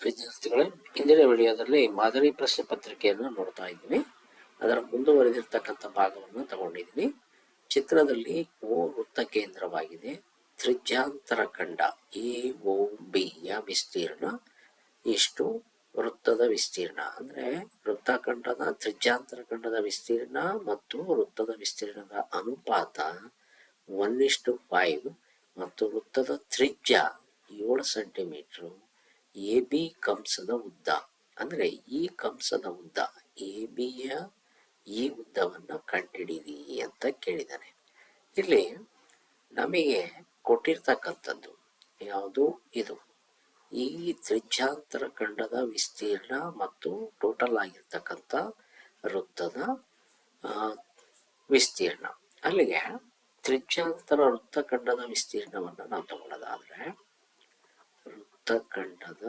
ವಿದ್ಯಾರ್ಥಿಗಳೇ, ಇಂದಿನ ವಿಡಿಯೋದಲ್ಲಿ ಮಾದರಿ ಪ್ರಶ್ನೆ ಪತ್ರಿಕೆಯನ್ನು ನೋಡ್ತಾ ಇದ್ದೀನಿ. ಅದರ ಮುಂದುವರೆದಿರ್ತಕ್ಕಂಥ ಭಾಗವನ್ನು ತಗೊಂಡಿದ್ದೀನಿ. ಚಿತ್ರದಲ್ಲಿ ಓ ವೃತ್ತ ಕೇಂದ್ರವಾಗಿದೆ. ತ್ರಿಜ್ಯಾಂತರ ಖಂಡ AOB ಯ ವಿಸ್ತೀರ್ಣ ಇಷ್ಟು. ವೃತ್ತದ ವಿಸ್ತೀರ್ಣ ಅಂದ್ರೆ ವೃತ್ತಖಂಡದ ತ್ರಿಜ್ಯಾಂತರ ಖಂಡದ ವಿಸ್ತೀರ್ಣ ಮತ್ತು ವೃತ್ತದ ವಿಸ್ತೀರ್ಣದ ಅನುಪಾತ 1:5 ಮತ್ತು ವೃತ್ತದ ತ್ರಿಜ್ಯ 7 ಸೆಂಟಿಮೀಟರ್. AB ಕಂಸದ ಉದ್ದ ಅಂದ್ರೆ ಈ ಕಂಸದ ಉದ್ದ ABಯ ಈ ಉದ್ದವನ್ನ ಕಂಡುಹಿಡಿಯಿರಿ ಅಂತ ಕೇಳಿದ್ದಾನೆ. ಇಲ್ಲಿ ನಮಗೆ ಕೊಟ್ಟಿರ್ತಕ್ಕಂಥದ್ದು ಯಾವುದು? ಇದು ಈ ತ್ರಿಜ್ಯಾಂತರ ಖಂಡದ ವಿಸ್ತೀರ್ಣ ಮತ್ತು ಟೋಟಲ್ ಆಗಿರ್ತಕ್ಕಂಥ ವೃತ್ತದ ವಿಸ್ತೀರ್ಣ. ಅಲ್ಲಿಗೆ ತ್ರಿಜ್ಯಾಂತರ ವೃತ್ತಖಂಡದ ವಿಸ್ತೀರ್ಣವನ್ನು ನಾವು ತಗೊಳ್ಳೋದಾದ್ರೆ ವೃತ್ತಖಂಡದ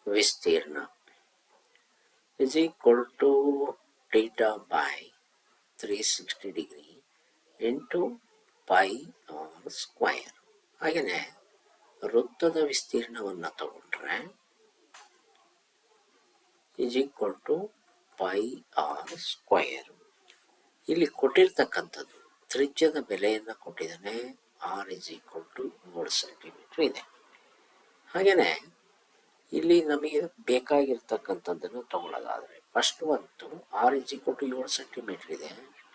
ವಿಸ್ತೀರ್ಣ is equal to theta by 360 degree into pi r square. ಹಾಗೆಯೇ ವೃತ್ತದ ವಿಸ್ತೀರ್ಣವನ್ನು ತಗೊಂಡ್ರೆ is equal to pi r square. ಇಲ್ಲಿ ಕೊಟ್ಟಿರ್ತಕ್ಕಂಥದ್ದು ತ್ರಿಜ್ಯದ ಬೆಲೆಯನ್ನು ಕೊಟ್ಟಿದ್ದಾನೆ. r is equal to 7 centimetre ಇದೆ. ಹಾಗೆಯೇ ಇಲ್ಲಿ ನಮಗೆ ಬೇಕಾಗಿರ್ತಕ್ಕಂಥದ್ದನ್ನು ತಗೊಳ್ಳೋದಾದ್ರೆ ಫಸ್ಟ್ ಒಂದು r is equal to 7 centimetre ಇದೆ.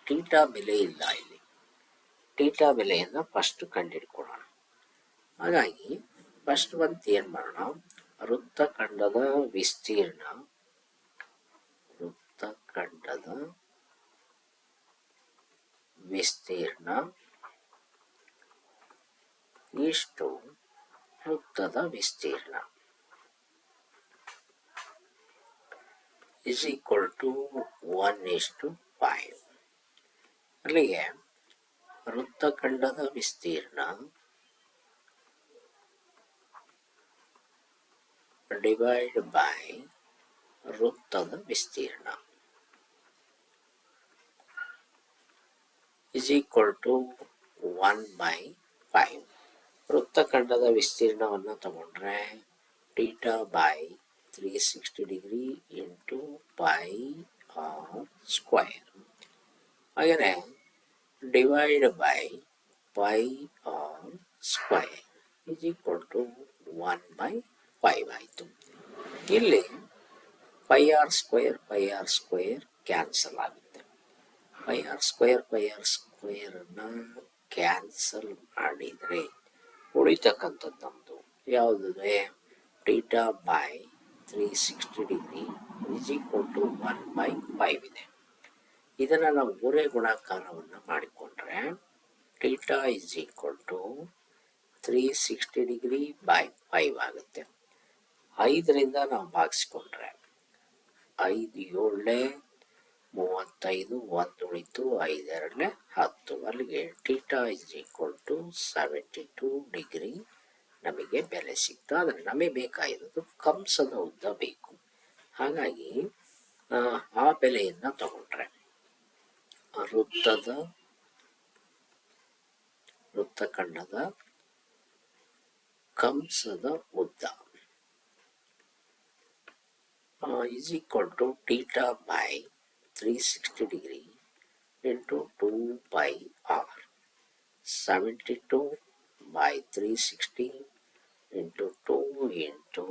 ಟೀಟಾ ಬೆಲೆ ಇಲ್ಲ. ಇಲ್ಲಿ ಟೀಟಾ ಬೆಲೆಯನ್ನು ಫಸ್ಟ್ ಕಂಡುಹಿಡ್ಕೊಳ್ಳೋಣ. ಹಾಗಾಗಿ ಫಸ್ಟ್ ಒಂದು ಏನು ಮಾಡೋಣ, ವೃತ್ತಖಂಡದ ವಿಸ್ತೀರ್ಣ ಇಷ್ಟು ವೃತ್ತದ ವಿಸ್ತೀರ್ಣ is equal to 1:5. ಅಲ್ಲಿಗೆ ವೃತ್ತಖಂಡದ ವಿಸ್ತೀರ್ಣ ಡಿವೈಡ್ ಬೈ ವೃತ್ತದ ವಿಸ್ತೀರ್ಣ is equal to 1/5. ವೃತ್ತಖಂಡದ ವಿಸ್ತೀರ್ಣವನ್ನು ತಗೊಂಡ್ರೆ theta by 360 degree into pi R square. ಹಾಗೆಯೇ divide by pi R square is equal to 1/5 ಆಯಿತು. ಇಲ್ಲಿ ಪೈ ಆರ್ ಸ್ಕ್ವೈರ್ ಕ್ಯಾನ್ಸಲ್ ಆಗುತ್ತೆ. ಪೈ ಆರ್ ಸ್ಕ್ವೈರ್ ಅನ್ನು ಕ್ಯಾನ್ಸಲ್ ಮಾಡಿದರೆ ಉಳಿತಕ್ಕಂಥದ್ದು ನಮ್ಮದು ಯಾವುದು? Theta by 360 degree is equal to 1/5 ಇದೆ. ಇದನ್ನು ನಾವು ಮೂರೇ ಗುಣಾಕಾರವನ್ನು ಮಾಡಿಕೊಂಡ್ರೆ theta is equal to 360 degree by 5 ಆಗುತ್ತೆ. 5ರಿಂದ ನಾವು ಭಾಗಿಸ್ಕೊಂಡ್ರೆ 5 7 35, 1 ಉಳಿತು, 5 2 10. ಅಲ್ಲಿಗೆ theta is equal to 72 degree ನಮಗೆ ಬೆಲೆ ಸಿಕ್ತು. ಆದರೆ ನಮಗೆ ಬೇಕಾಗಿರೋದು ಕಂಸದ ಉದ್ದ ಬೇಕು. ಹಾಗಾಗಿ ಆ ಬೆಲೆಯನ್ನು ತಗೊಂಡ್ರೆ ವೃತ್ತಖಂಡದ ಕಂಸದ ಉದ್ದ is equal to theta by 360 degree into 2 pi r. 72 by 360 into 2 into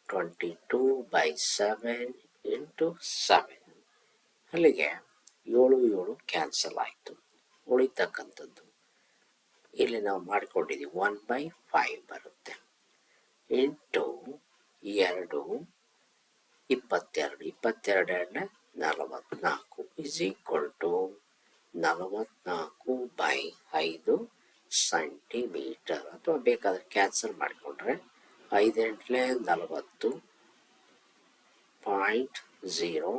22 by 7 into 7. ಅಲ್ಲಿಗೆ 7 ಕ್ಯಾನ್ಸಲ್ ಆಯಿತು. ಉಳಿತಕ್ಕಂಥದ್ದು ಇಲ್ಲಿ ನಾವು ಮಾಡಿಕೊಂಡಿದ್ದೀವಿ 1/5 ಬರುತ್ತೆ. Into 2 22 22 44 is equal to 44/5 centimetre. ಅಥವಾ ಬೇಕಾದ್ರೆ ಕ್ಯಾನ್ಸಲ್ ಮಾಡಿಕೊಂಡ್ರೆ 5 8 40.0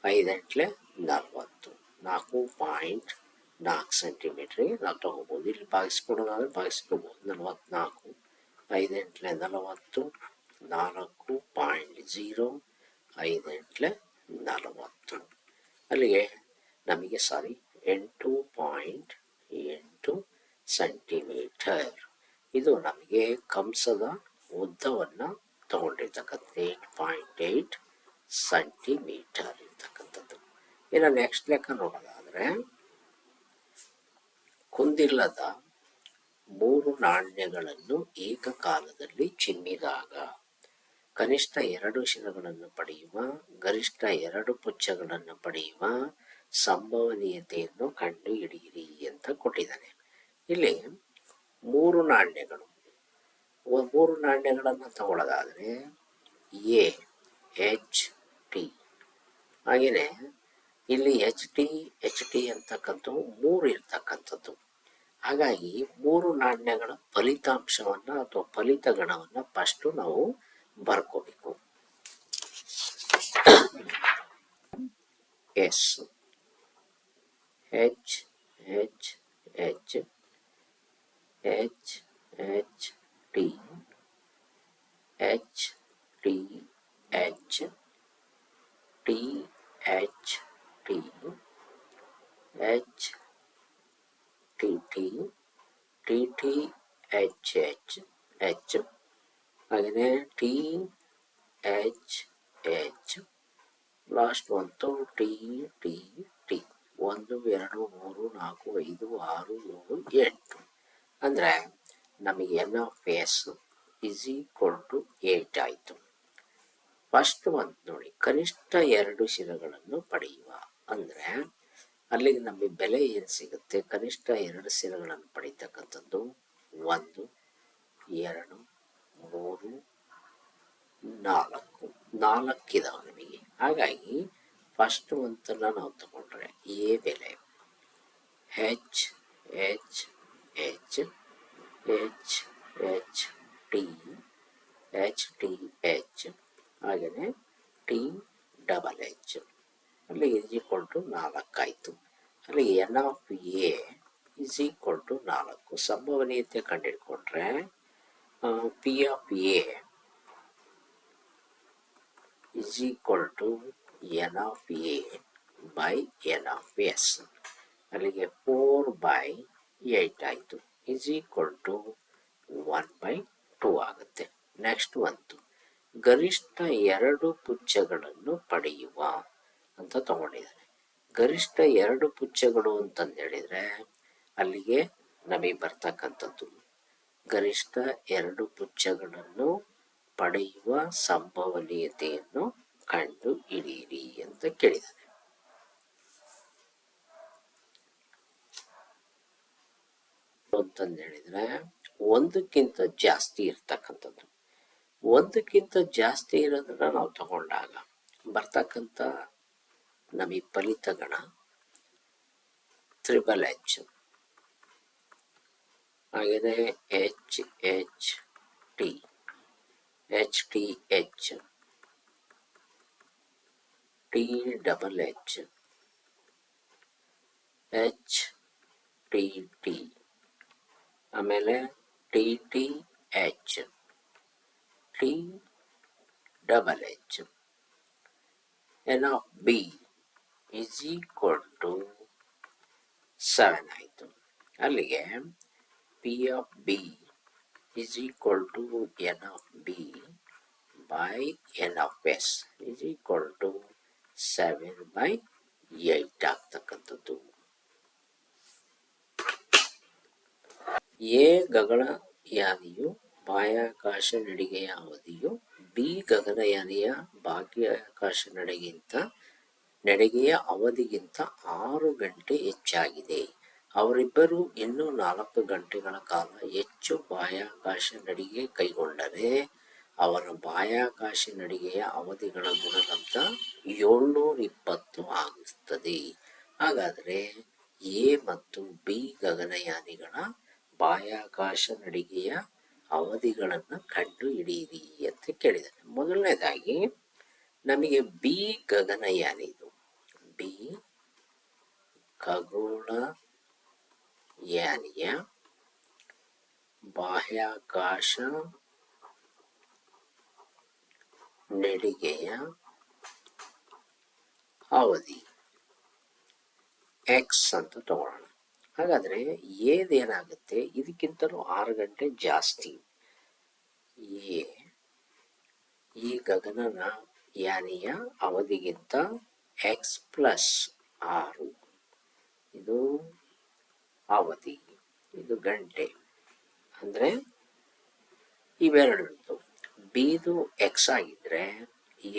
5 8 40 4.4 ಸೆಂಟಿಮೀಟ್ರಿಗೆ ನಾವು ತಗೋಬೋದು. ಇಲ್ಲಿ ಭಾಗಿಸ್ಕೊಡೋದಾದ್ರೆ ಭಾಗಿಸ್ಕೋಬೋದು. 44 5 8 40 4.0 5 8 40. ಅಲ್ಲಿಗೆ ನಮಗೆ 8.8 ಸೆಂಟಿಮೀಟರ್ ಇದು ನಮಗೆ ಕಂಸದ ಉದ್ದವನ್ನು ತಗೊಂಡಿರ್ತಕ್ಕಂಥ 8.8 ಸೆಂಟಿಮೀಟರ್ ಇರ್ತಕ್ಕಂಥದ್ದು. ಇನ್ನು ನೆಕ್ಸ್ಟ್ ಲೆಕ್ಕ ನೋಡೋದಾದರೆ, ಕುಂದಿಲ್ಲದ 3 ನಾಣ್ಯಗಳನ್ನು ಏಕಕಾಲದಲ್ಲಿ ಚಿಮ್ಮಿದಾಗ ಕನಿಷ್ಠ 2 ಶಿರಗಳನ್ನು ಪಡೆಯುವ, ಗರಿಷ್ಠ 2 ಪುಚ್ಚಗಳನ್ನು ಪಡೆಯುವ ಸಂಭವನೀಯತೆಯನ್ನು ಕಂಡುಹಿಡಿಯಿರಿ ಅಂತ ಕೊಟ್ಟಿದ್ದಾನೆ. ಇಲ್ಲಿ 3 ನಾಣ್ಯಗಳು, 3 ನಾಣ್ಯಗಳನ್ನು ತಗೊಳ್ಳೋದಾದರೆ ಎ, ಎಚ್, ಟಿ. ಹಾಗೆಯೇ ಇಲ್ಲಿ ಎಚ್ ಟಿ ಅಂತಕ್ಕಂಥವು 3 ಇರ್ತಕ್ಕಂಥದ್ದು. ಹಾಗಾಗಿ 3 ನಾಣ್ಯಗಳ ಫಲಿತಾಂಶವನ್ನು ಅಥವಾ ಫಲಿತಗಣವನ್ನು ಫಸ್ಟು ನಾವು ಬರ್ಕೋಬೇಕು. S, H H H H H T, H T H, T H T, H T T, T T H H H, ಹಾಗೆಯೇ ಟಿ ಎಚ್ ಎಚ್, ಲಾಸ್ಟ್ ಒಂದು ಟಿ ಟಿ ಟಿ. 1 2 3 4 5 6 7 8. ಅಂದರೆ ನಮಗೆ N of S is equal to 8 ಆಯಿತು. First ಒಂದು ನೋಡಿ, ಕನಿಷ್ಠ 2 ಶಿರಗಳನ್ನು ಪಡೆಯುವ ಅಂದರೆ ಅಲ್ಲಿಗೆ ನಮಗೆ ಬೆಲೆ ಏನು ಸಿಗುತ್ತೆ? ಕನಿಷ್ಠ 2 ಶಿರಗಳನ್ನು ಪಡೀತಕ್ಕಂಥದ್ದು 1 2 3 4 ಇದಾವೆ ನಮಗೆ. ಹಾಗಾಗಿ ಫಸ್ಟ್ ಒಂದನ್ನು ನಾವು ತಗೊಂಡ್ರೆ ಎ ಬೆಲೆ H H H H H T, H T H, ಹಾಗೆಯೇ ಟಿ ಡಬಲ್ ಎಚ್, ಅಲ್ಲಿ ಇಸ್ ಈಕ್ವಲ್ ಟು 4 ಆಯಿತು. ಅಲ್ಲಿ N of A is equal to 4. ಸಂಭವನೀಯತೆ ಕಂಡುಹಿಡ್ಕೊಂಡ್ರೆ P of A is equal to n of a by n of s. ಅಲ್ಲಿಗೆ 4/8 ಆಯಿತು, is equal to 1/2 ಆಗುತ್ತೆ. Next ಒಂದು ಗರಿಷ್ಠ 2 ಪುಚ್ಚಗಳನ್ನು ಪಡೆಯುವ ಅಂತ ತಗೊಂಡಿದ್ದಾನೆ. ಗರಿಷ್ಠ 2 ಪುಚ್ಚಗಳು ಅಂತಂದು ಹೇಳಿದರೆ ಅಲ್ಲಿಗೆ ನಮಗೆ ಬರ್ತಕ್ಕಂಥದ್ದು ಗರಿಷ್ಠ 2 ಪುಚ್ಚಗಳನ್ನು ಪಡೆಯುವ ಸಂಭವನೀಯತೆಯನ್ನು ಕಂಡು ಹಿಡಿಯಿರಿ ಅಂತ ಕೇಳಿದ್ದಾನೆ. ಅಂತಂದು ಹೇಳಿದ್ರೆ ಒಂದಕ್ಕಿಂತ ಜಾಸ್ತಿ ಇರ್ತಕ್ಕಂಥದ್ದು. ಒಂದಕ್ಕಿಂತ ಜಾಸ್ತಿ ಇರೋದನ್ನ ನಾವು ತಗೊಂಡಾಗ ಬರ್ತಕ್ಕಂಥ ನಮಗೆ ಫಲಿತಗಣ ತ್ರಿಬಲ್ ಎಚ್, ಹಾಗೆಯೇ H H T, H T H, T double H, H T T, ಆಮೇಲೆ T T H, T double H. N of B is equal to 7 ಆಯಿತು. ಅಲ್ಲಿಗೆ P of B is equal to n of b by n of s is equal to 7/8 ಆಗ್ತಕ್ಕಂಥದ್ದು. A ಗಗನಯಾನಿಯು ಬಾಹ್ಯಾಕಾಶ ನಡಿಗೆಯ ಅವಧಿಯು B ಗಗನಯಾನಿಯ ಬಾಹ್ಯಾಕಾಶ ನಡಿಗೆಯ ಅವಧಿಗಿಂತ 6 ಗಂಟೆ ಹೆಚ್ಚಾಗಿದೆ. ಅವರಿಬ್ಬರು ಇನ್ನೂ 4 ಗಂಟೆಗಳ ಕಾಲ ಹೆಚ್ಚು ಬಾಹ್ಯಾಕಾಶ ನಡಿಗೆ ಕೈಗೊಂಡರೆ ಅವರ ಬಾಹ್ಯಾಕಾಶ ನಡಿಗೆಯ ಅವಧಿಗಳ ಗುಣಲಬ್ಧ 720 ಆಗುತ್ತದೆ. ಹಾಗಾದರೆ ಎ ಮತ್ತು ಬಿ ಗಗನಯಾನಿಗಳ ಬಾಹ್ಯಾಕಾಶ ನಡಿಗೆಯ ಅವಧಿಗಳನ್ನು ಕಂಡು ಹಿಡಿಯಿರಿ ಅಂತ ಕೇಳಿದ್ದಾರೆ. ಮೊದಲನೇದಾಗಿ ನಮಗೆ ಬಿ ಗಗನಯಾನಿದು, ಬಿ ಖಗೋಳಯಾನಿಯ ಬಾಹ್ಯಾಕಾಶ ನಡಿಗೆಯ ಅವಧಿ ಎಕ್ಸ್ ಅಂತ ತಗೊಳ್ಳೋಣ. ಹಾಗಾದರೆ ಏನೇನಾಗುತ್ತೆ, ಇದಕ್ಕಿಂತಲೂ 6 ಗಂಟೆ ಜಾಸ್ತಿ. ಎ ಈ ಗಗನಯಾನಿಯ ಅವಧಿಗಿಂತ ಎಕ್ಸ್ ಪ್ಲಸ್ 6 ಇದು ಅವಧಿ, ಇದು ಗಂಟೆ. ಅಂದರೆ ಇವೆರಡರದ್ದು ಬಿದು ಎಕ್ಸ್ ಆಗಿದ್ರೆ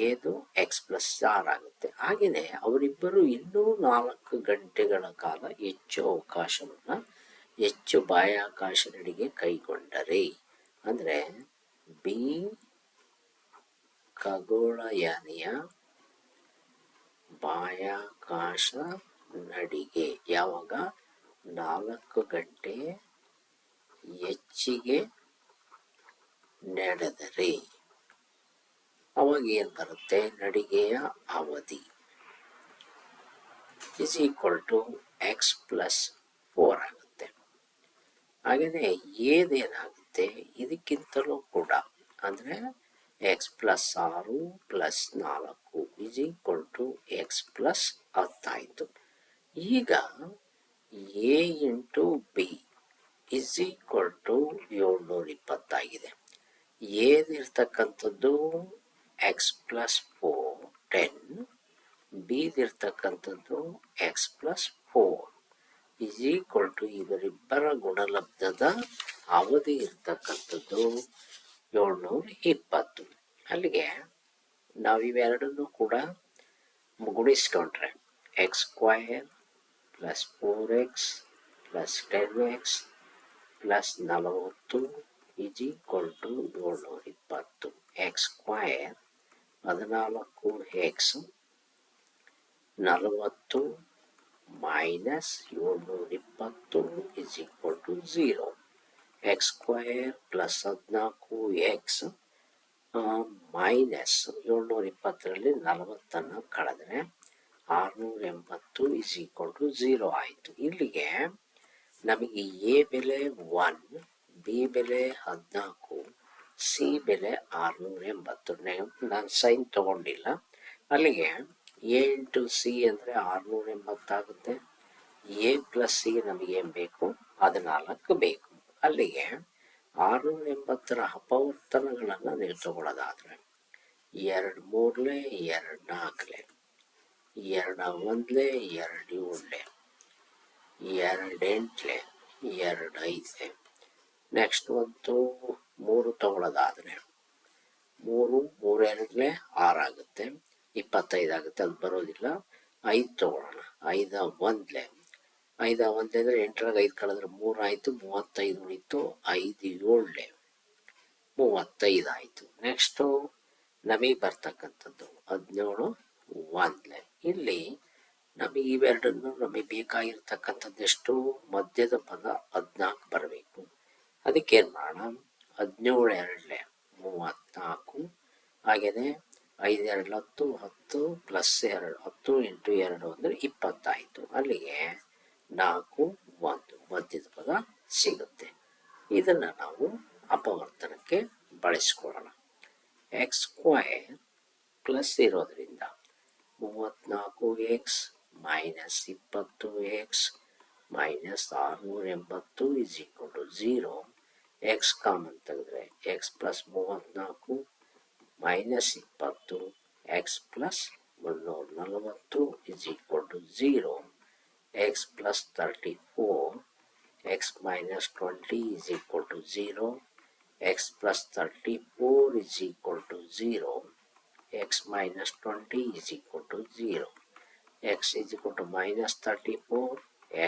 ಎದು ಎಕ್ಸ್ ಪ್ಲಸ್ 6 ಆಗುತ್ತೆ. ಹಾಗೆಯೇ ಅವರಿಬ್ಬರು ಇನ್ನೂ 4 ಗಂಟೆಗಳ ಕಾಲ ಹೆಚ್ಚು ಬಾಹ್ಯಾಕಾಶ ನಡಿಗೆ ಕೈಗೊಂಡರೆ, ಅಂದರೆ ಬಿ ಖಗೋಳಯಾನಿಯ ಬಾಹ್ಯಾಕಾಶ ನಡಿಗೆ ಯಾವಾಗ 4 ಗಂಟೆ ಹೆಚ್ಚಿಗೆ ನಡೆದರೆ ಅವಾಗ ಏನು ಬರುತ್ತೆ, ನಡಿಗೆಯ ಅವಧಿ is equal to X plus 4 ಆಗುತ್ತೆ. ಹಾಗೆಯೇ ಏನೇನಾಗುತ್ತೆ ಇದಕ್ಕಿಂತಲೂ ಕೂಡ, ಅಂದರೆ X plus 6 plus 4 is equal to X plus 10 ಆಯಿತು. ಈಗ A into B is equal to 720 ಆಗಿದೆ. ಏದಿರ್ತಕ್ಕಂಥದ್ದು ಎಕ್ಸ್ ಪ್ಲಸ್ 10, ಬಿದಿರ್ತಕ್ಕಂಥದ್ದು X plus 4 is equal to ಇವರಿಬ್ಬರ ಗುಣಲಬ್ಧದ ಅವಧಿ ಇರ್ತಕ್ಕಂಥದ್ದು 720. ಅಲ್ಲಿಗೆ ನಾವು ಇವೆರಡನ್ನು ಕೂಡ ಗುಣಿಸ್ಕೊಂಡ್ರೆ X square plus 4x plus 10x plus 40 is equal to 720. X square 14x 40 minus 720 is equal to 0. X square plus 14x minus 720ರಲ್ಲಿ 40 ಕಳೆದ್ರೆ 680 ಇಸ್ ಈಕ್ವಲ್ ಟು 0 ಆಯಿತು. ಇಲ್ಲಿಗೆ ನಮಗೆ ಎ ಬೆಲೆ 1, ಬಿ ಬೆಲೆ 14, ಸಿ ಬೆಲೆ 680. ನಾನು ಸೈನ್ ತಗೊಂಡಿಲ್ಲ. ಅಲ್ಲಿಗೆ ಎ ಇಂಟು ಸಿ ಅಂದರೆ 680 ಆಗುತ್ತೆ. ಎ ಪ್ಲಸ್ ಸಿ ನಮಗೇನು ಬೇಕು, 14 ಬೇಕು. ಅಲ್ಲಿಗೆ 680ರ ಅಪವರ್ತನಗಳನ್ನು ನೀವು ತಗೊಳ್ಳೋದಾದರೆ 2 3 2 4 2 1 2 7 2 8 2 5. ನೆಕ್ಸ್ಟ್ ಒಂದು 3 ತಗೊಳ್ಳೋದಾದರೆ 3 3 2 6 ಆಗುತ್ತೆ, 25 ಆಗುತ್ತೆ, ಅದು ಬರೋದಿಲ್ಲ. 5 ತಗೊಳ್ಳೋಣ. 5 1 5 1 ಅಂದರೆ 8ರಾಗ 5 ಕಳೆದ್ರೆ 3 ಆಯಿತು, 35 ಉಳಿತು. 5 7 35 ಆಯಿತು. ನೆಕ್ಸ್ಟು ನಮಗೆ ಬರ್ತಕ್ಕಂಥದ್ದು 17 1. ಇಲ್ಲಿ ನಮಗೆ ಇವೆರಡನ್ನು ನಮಗೆ ಬೇಕಾಗಿರ್ತಕ್ಕಂಥದ್ದು ಎಷ್ಟು, ಮಧ್ಯದ ಪದ 14 ಬರಬೇಕು. ಅದಕ್ಕೇನು ಮಾಡೋಣ, 17 2 34, ಹಾಗೆಯೇ 5 2 10 ಪ್ಲಸ್ 2 10 ಇಂಟು 2 ಅಂದರೆ 20 ಆಯಿತು. ಅಲ್ಲಿಗೆ 4 1 ಮಧ್ಯದ ಪದ ಸಿಗುತ್ತೆ. ಇದನ್ನು ನಾವು ಅಪವರ್ತನಕ್ಕೆ ಬಳಸ್ಕೊಳ್ಳೋಣ. ಎಕ್ಸ್ ಸ್ಕ್ವಯರ್ ಪ್ಲಸ್ ಇರೋದ್ರಿಂದ 34x minus 20x minus 680 is equal to 0. X common ತೆಗೆದ್ರೆ X plus 34 minus 20 X plus 140 is equal to 0. X plus 34 x minus 20 is equal to 0. x plus 34 is equal to 0. x minus 20 is equal to 0. x is equal to minus 34,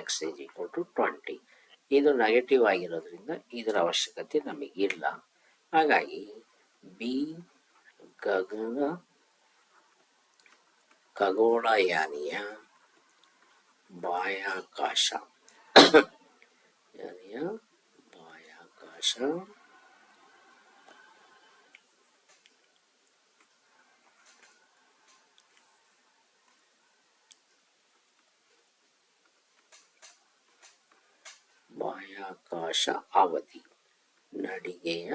x is equal to 20. ಇದು negative ಆಗಿರೋದ್ರಿಂದ ಇದರ ಅವಶ್ಯಕತೆ ನಮಗಿಲ್ಲ. ಹಾಗಾಗಿ B ಖಗೋಳಯಾನಿಯ ಬಾಹ್ಯಾಕಾಶ ಬಾಹ್ಯಾಕಾಶ ಅವಧಿ, ನಡಿಗೆಯ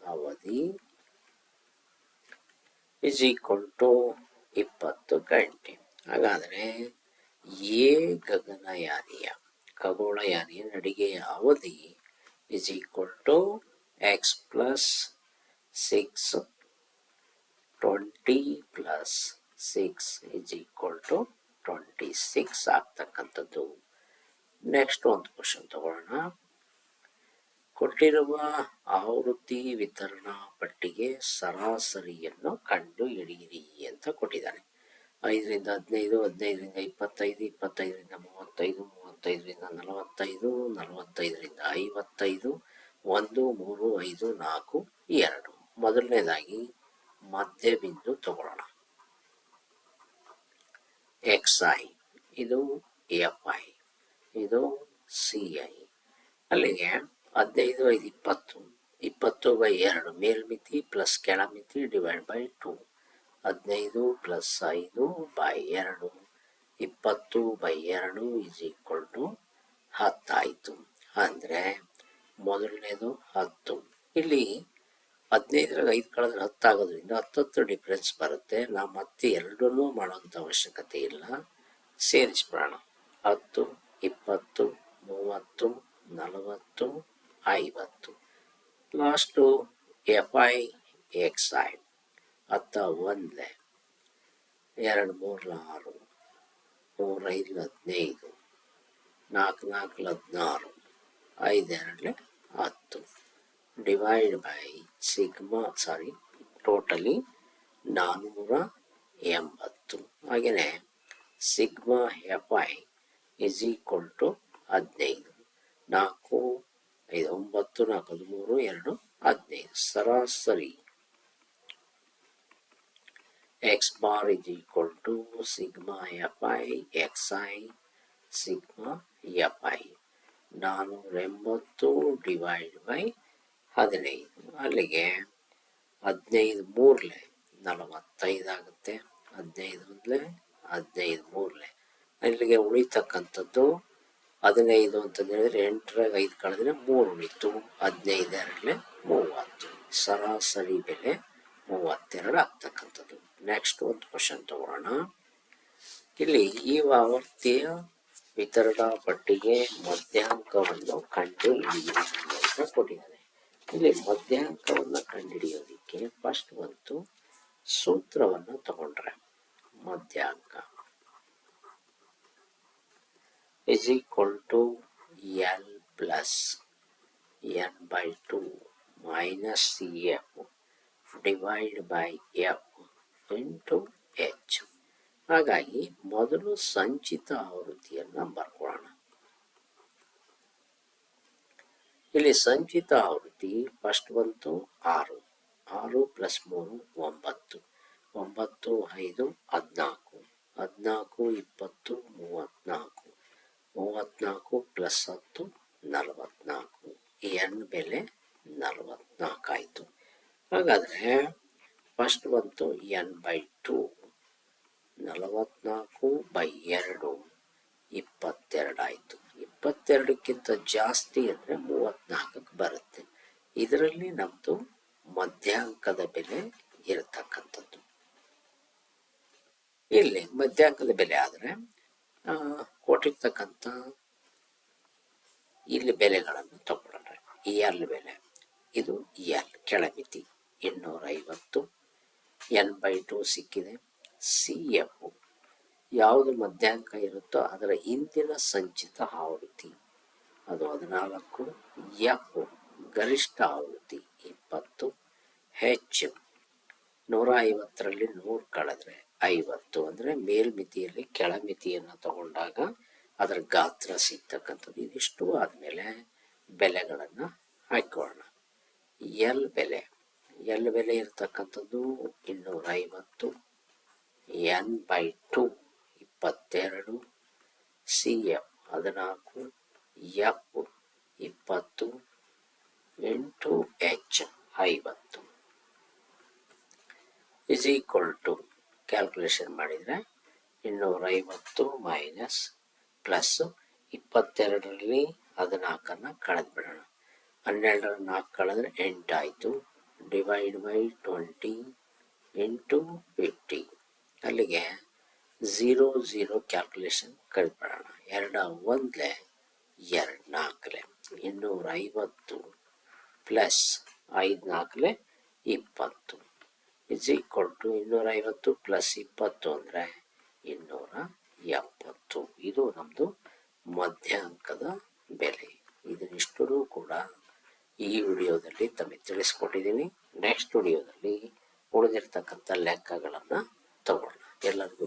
ಅವಧಿ ಇಸ್ ಈಕ್ವಲ್ ಟು 20 ಗಂಟೆ. ಹಾಗಾದರೆ ಎ ಖಗೋಳಯಾನಿಯ ನಡಿಗೆಯ ಅವಧಿ is equal to X plus 6 20 plus 6 is equal to 26 ಆಗ್ತಕ್ಕಂಥದ್ದು. ನೆಕ್ಸ್ಟ್ ಒಂದು ಕ್ವಶನ್ ತಗೊಳ್ಳೋಣ. ಕೊಟ್ಟಿರುವ ಆವೃತ್ತಿ ವಿತರಣಾ ಪಟ್ಟಿಗೆ ಸರಾಸರಿಯನ್ನು ಕಂಡು ಹಿಡಿಯಿರಿ ಅಂತ ಕೊಟ್ಟಿದ್ದಾನೆ. 5ರಿಂದ 15, 15ರಿಂದ 25, 25ರಿಂದ 35, 35ರಿಂದ 45, 45ರಿಂದ 55, 1, 3, 5, 4, 2. ಮೊದಲನೇದಾಗಿ ಮಧ್ಯ ಬಿಂದು ತಗೊಳ್ಳೋಣ. XI, ಇದು FI, ಇದು CI. ಅಲ್ಲಿಗೆ 15, 5, 20, 20/2 ಮೇಲ್ಮಿತಿ ಪ್ಲಸ್ ಕೆಳಮಿತಿ divide by 2. 15 plus 5/2 20/2 is equal to 10 ಆಯಿತು. ಅಂದರೆ ಮೊದಲನೇದು 10. ಇಲ್ಲಿ 15ರಾಗ 5 ಕಳೆದ್ರೆ 10 ಆಗೋದ್ರಿಂದ 10 ಡಿಫ್ರೆನ್ಸ್ ಬರುತ್ತೆ. ನಾವು ಮತ್ತೆ ಎರಡನ್ನೂ ಮಾಡೋಂಥ ಅವಶ್ಯಕತೆ ಇಲ್ಲ, ಸೇರಿಸ್ಬಿಡೋಣ. 10, 20, 30, 40, 50. Last FI XI. 10 1, 2 3 6, 3 5 15, 4 4 16, 5 2 10. Divide by totally 480. ಹಾಗೆಯೇ sigma FI is equal to 15. 4 5 9 4 13 2 15. ಸರಾಸರಿ X bar is equal to sigma FI XI sigma FI. 480 divide by 15. ಅಲ್ಲಿಗೆ 15 3 45 ಆಗುತ್ತೆ. 15 15 3 ಅಲ್ಲಿಗೆ ಉಳಿತಕ್ಕಂಥದ್ದು 15 ಅಂತ ಹೇಳಿದ್ರೆ 8ರಾಗ 5 ಕಳೆದ್ರೆ 3 ಉಳಿತು. 15 2 30. ಸರಾಸರಿ ಬೆಲೆ 32 ಆಗ್ತಕ್ಕಂಥದ್ದು. ನೆಕ್ಸ್ಟ್ ಒಂದು ಕ್ವಶನ್ ತಗೊಳ್ಳೋಣ. ಇಲ್ಲಿ ಈ ಆವರ್ತಿಯ ವಿತರಣಾ ಪಟ್ಟಿಗೆ ಮಧ್ಯಾಂಕವನ್ನು ಕಂಡು ಹಿಡಿಯಿರಿ ಅಂತ ಕೊಟ್ಟಿದ್ದಾನೆ. ಇಲ್ಲಿ ಮಧ್ಯಾಂಕವನ್ನು ಕಂಡುಹಿಡಿಯೋದಕ್ಕೆ ಫಸ್ಟ್ ಒಂದು ಸೂತ್ರವನ್ನು ತಗೊಂಡ್ರೆ ಮಧ್ಯಾಂಕ is equal to L plus N/2 minus CF divide by F into H. ಹಾಗಾಗಿ ಮೊದಲು ಸಂಚಿತ ಆವೃತ್ತಿಯನ್ನು ಬರ್ಕೊಳ್ಳೋಣ. ಇಲ್ಲಿ ಸಂಚಿತ ಆವೃತ್ತಿ ಫಸ್ಟ್ ಬಂತು 6. 6 ಪ್ಲಸ್ 3 9. 9 5 14. 14 20 34. 34 ಪ್ಲಸ್ 10 44. N ಬೆಲೆ 44 ಆಯಿತು. ಹಾಗಾದರೆ ಫಸ್ಟ್ ಬಂತು N/2. 44/2 22 ಆಯಿತು. 22ಕ್ಕಿಂತ ಜಾಸ್ತಿ ಅಂದರೆ 34ಕ್ಕೆ ಬರುತ್ತೆ. ಇದರಲ್ಲಿ ನಮ್ಮದು ಮಧ್ಯಾಂಕದ ಬೆಲೆ ಇರತಕ್ಕಂಥದ್ದು. ಇಲ್ಲಿ ಮಧ್ಯಾಂಕದ ಬೆಲೆ ಆದರೆ ಕೊಟ್ಟಿರ್ತಕ್ಕಂಥ ಇಲ್ಲಿ ಬೆಲೆಗಳನ್ನು ತಗೊಳ್ಳೋಣ. L ಬೆಲೆ, ಇದು L ಕೆಳಮಿತಿ 250. N/2 ಸಿಕ್ಕಿದೆ. CF ಯಾವುದು ಮಧ್ಯಾಂಕ ಇರುತ್ತೋ ಅದರ ಇಂದಿನ ಸಂಚಿತ ಆವೃತ್ತಿ, ಅದು 14. F ಗರಿಷ್ಠ ಆವೃತ್ತಿ 20. H 150ರಲ್ಲಿ 100 ಕಳೆದ್ರೆ 50. ಅಂದರೆ ಮೇಲ್ಮಿತಿಯಲ್ಲಿ ಕೆಳಮಿತಿಯನ್ನು ತಗೊಂಡಾಗ ಅದರ ಗಾತ್ರ ಸಿಗ್ತಕ್ಕಂಥದ್ದು. ಇದಿಷ್ಟು ಆದಮೇಲೆ ಬೆಲೆಗಳನ್ನು ಹಾಕೊಳ್ಳೋಣ. L ಬೆಲೆ ಇರ್ತಕ್ಕಂಥದ್ದು 250. N/2 22. CF 14. F 20 into H 50 is equal to calculation ಮಾಡಿದರೆ 250 ಮೈನಸ್ ಪ್ಲಸ್ 22ರಲ್ಲಿ 14 ಕಳೆದು ಬಿಡೋಣ. 12 4 ಕಳೆದ್ರೆ 8 ಆಯಿತು. Divide by 20 into 50. ಅಲ್ಲಿಗೆ 0 0 ಕ್ಯಾಲ್ಕುಲೇಷನ್ ಕಳೆದ್ಬಿಡೋಣ. 2 1 2 4 250 plus 5 4 20 is equal to 250 plus 20 ಅಂದರೆ 270. ಇದು ನಮ್ಮದು ಮಧ್ಯ ಅಂಕದ ಬೆಲೆ. ಇದನ್ನಿಷ್ಟೂ ಕೂಡ ಈ ವಿಡಿಯೋದಲ್ಲಿ ತಮಗೆ ತಿಳಿಸ್ಕೊಟ್ಟಿದ್ದೀನಿ. ನೆಕ್ಸ್ಟ್ ವಿಡಿಯೋದಲ್ಲಿ ಉಳಿದಿರ್ತಕ್ಕಂಥ ಲೆಕ್ಕಗಳನ್ನು ತಗೊಳ್ಳೋಣ. ಎಲ್ಲರಿಗೂ